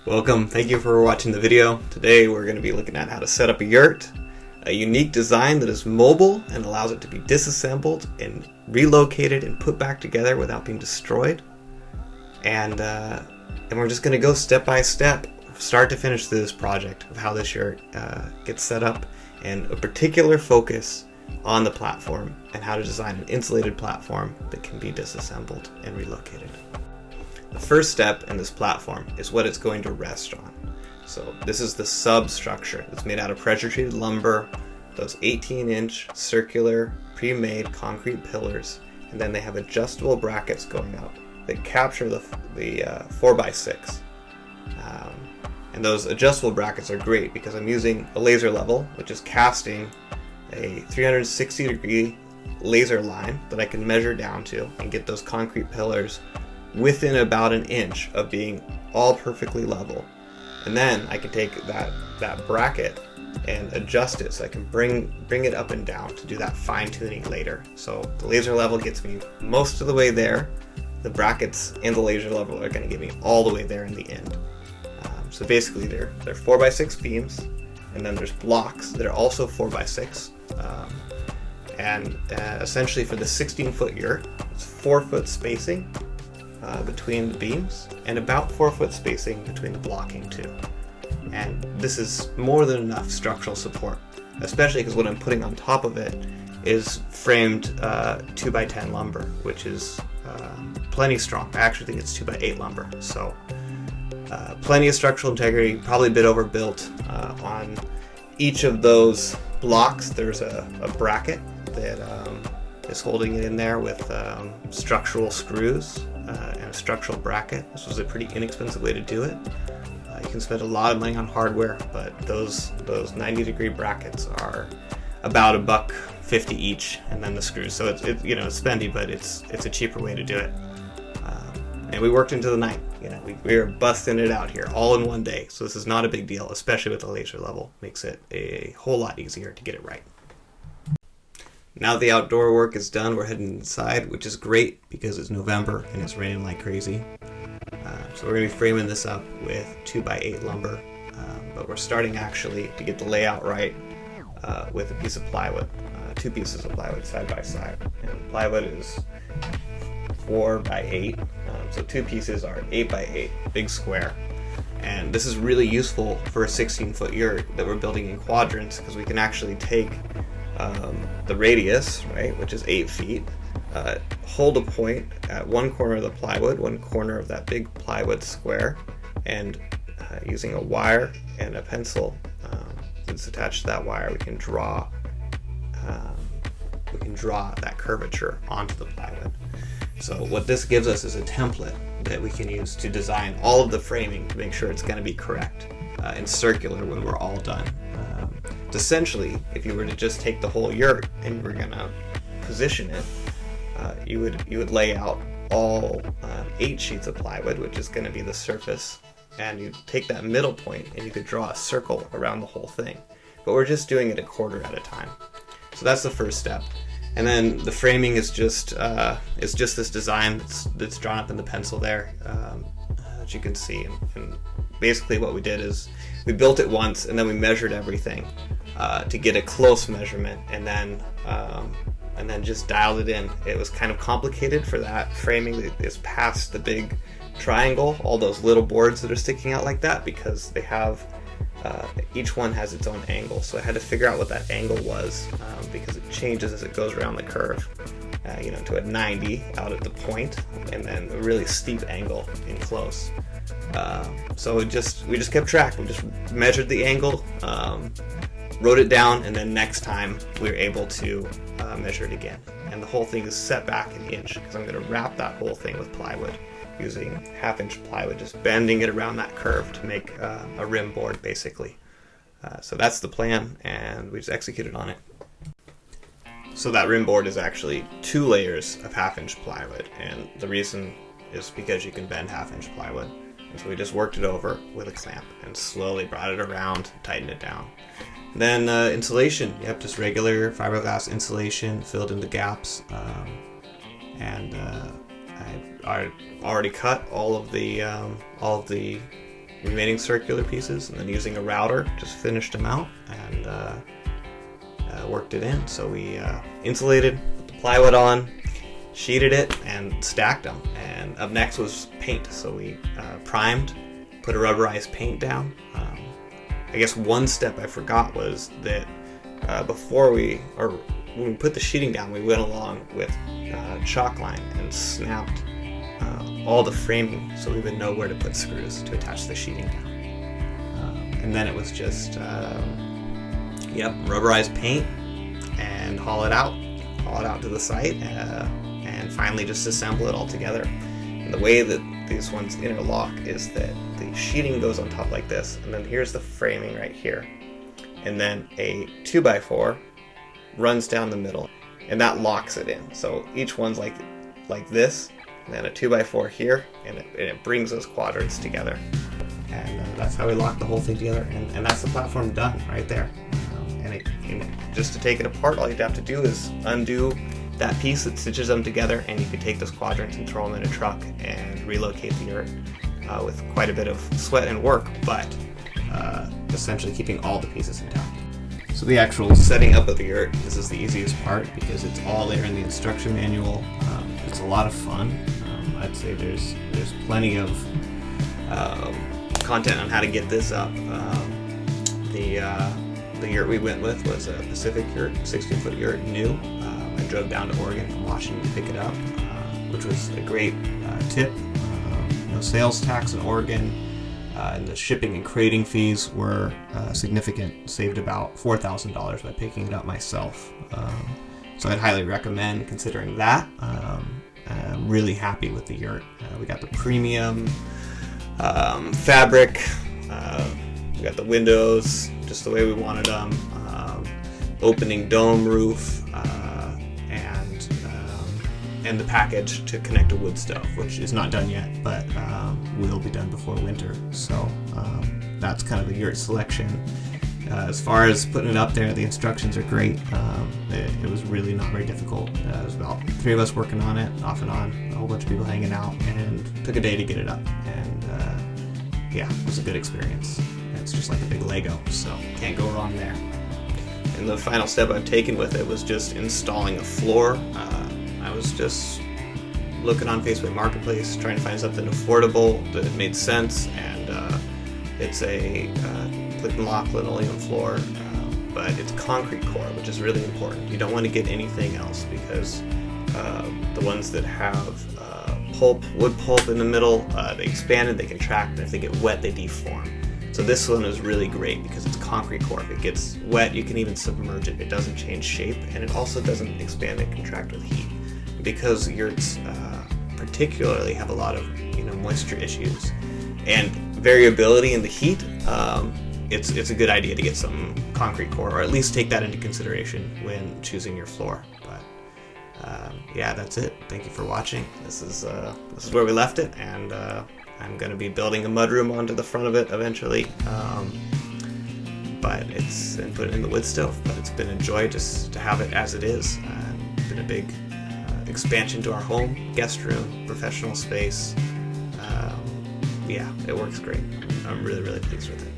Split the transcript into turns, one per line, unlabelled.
Welcome, thank you for watching the video. Today we're going to be looking at how to set up a yurt, a unique design that is mobile and allows it to be disassembled and relocated and put back together without being destroyed. And we're just going to go step by step, start to finish through this project of how this yurt gets set up, and a particular focus on the platform and how to design an insulated platform that can be disassembled and relocated. The first step in this platform is what it's going to rest on. So this is the substructure. It's made out of pressure-treated lumber, those 18-inch circular pre-made concrete pillars, and then they have adjustable brackets going up that capture the 4x6. And those adjustable brackets are great because I'm using a laser level, which is casting a 360-degree laser line that I can measure down to and get those concrete pillars within about an inch of being all perfectly level. And then I can take that bracket and adjust it so I can bring it up and down to do that fine tuning later. So the laser level gets me most of the way there. The brackets and the laser level are going to get me all the way there in the end. So basically they're 4x6 beams, and then there's blocks that are also 4x6. Essentially for the 16-foot yurt, it's 4-foot spacing between the beams and about 4-foot spacing between the blocking too. And this is more than enough structural support, especially because what I'm putting on top of it is framed 2x10 lumber, which is plenty strong. I actually think it's 2x8 lumber, so plenty of structural integrity, probably a bit overbuilt. On each of those blocks there's a bracket that is holding it in there with structural screws and a structural bracket. This was a pretty inexpensive way to do it. You can spend a lot of money on hardware, but those 90-degree brackets are about $1.50 each, and then the screws. So it's spendy, but it's a cheaper way to do it. And we worked into the night. We were busting it out here all in one day. So this is not a big deal, especially with the laser level. Makes it a whole lot easier to get it right. Now the outdoor work is done, we're heading inside, which is great because it's November and it's raining like crazy. So we're going to be framing this up with 2x8 lumber, but we're starting actually to get the layout right with a piece of plywood, 2 pieces of plywood side by side. And plywood is 4x8, so 2 pieces are 8x8, big square. And this is really useful for a 16-foot yurt that we're building in quadrants because we can actually take the radius, right, which is 8 feet, hold a point at one corner of the plywood, one corner of that big plywood square, and using a wire and a pencil that's attached to that wire, we can draw that curvature onto the plywood. So what this gives us is a template that we can use to design all of the framing to make sure it's going to be correct and circular when we're all done. Essentially, if you were to just take the whole yurt and you were going to position it, you would lay out all 8 sheets of plywood, which is going to be the surface, and you take that middle point and you could draw a circle around the whole thing. But we're just doing it a quarter at a time. So that's the first step. And then the framing is just this design that's drawn up in the pencil there, that you can see. And basically what we did is we built it once and then we measured everything to get a close measurement, and then just dialed it in. It was kind of complicated for that framing that is past the big triangle, all those little boards that are sticking out like that, because they have each one has its own angle. So I had to figure out what that angle was because it changes as it goes around the curve, to a 90 out at the point, and then a really steep angle in close. So we just kept track. We just measured the angle, wrote it down, and then next time we were able to measure it again. And the whole thing is set back an inch because I'm going to wrap that whole thing with plywood using 1/2-inch plywood, just bending it around that curve to make a rim board basically. So that's the plan, and we just executed on it. So that rim board is actually 2 layers of 1/2-inch plywood, and the reason is because you can bend 1/2-inch plywood. And so we just worked it over with a clamp and slowly brought it around, tightened it down. Then insulation, yep, just regular fiberglass insulation filled in the gaps, I already cut all of the remaining circular pieces, and then using a router just finished them out and worked it in. So we insulated, put the plywood on, sheeted it, and stacked them. And up next was paint. So we primed, put a rubberized paint down. I guess one step I forgot was that when we put the sheeting down, we went along with chalk line and snapped all the framing so we would know where to put screws to attach the sheeting down. And then it was just rubberized paint and haul it out to the site, and finally just assemble it all together. And the way that these ones interlock is that the sheeting goes on top like this, and then here's the framing right here, and then a 2x4 runs down the middle, and that locks it in. So each one's like this, and then a 2x4 here, and it brings those quadrants together. And that's how we lock the whole thing together, and that's the platform done right there. And just to take it apart, all you'd have to do is undo that piece that stitches them together, and you could take those quadrants and throw them in a truck and relocate the yurt with quite a bit of sweat and work, but essentially keeping all the pieces intact. So the actual setting up of the yurt, this is the easiest part because it's all there in the instruction manual. It's a lot of fun. I'd say there's plenty of content on how to get this up. The yurt we went with was a Pacific yurt, 16-foot yurt, new. I drove down to Oregon from Washington to pick it up, which was a great tip. Sales tax in Oregon and the shipping and crating fees were significant. Saved about $4,000 by picking it up myself. So I'd highly recommend considering that. I'm really happy with the yurt. We got the premium fabric. We got the windows just the way we wanted them. Opening dome roof. And the package to connect a wood stove, which is not done yet, but will be done before winter. So that's kind of the yurt selection. As far as putting it up there, the instructions are great. It was really not very difficult. It was about 3 of us working on it, off and on, a whole bunch of people hanging out, and took a day to get it up. And it was a good experience. It's just like a big Lego, so can't go wrong there. And the final step I've taken with it was just installing a floor. I was just looking on Facebook Marketplace, trying to find something affordable that made sense, and it's a click and lock linoleum floor, but it's concrete core, which is really important. You don't want to get anything else because the ones that have wood pulp in the middle, they expand and they contract, and if they get wet, they deform. So this one is really great because it's concrete core. If it gets wet, you can even submerge it. It doesn't change shape, and it also doesn't expand and contract with heat. Because yurts particularly have a lot of moisture issues and variability in the heat, it's a good idea to get some concrete core, or at least take that into consideration when choosing your floor. But that's it. Thank you for watching. This is where we left it, and I'm going to be building a mudroom onto the front of it eventually. And put it in the wood stove. But it's been a joy just to have it as it is. It's been a big expansion to our home, guest room, professional space. It works great. I'm really, really pleased with it.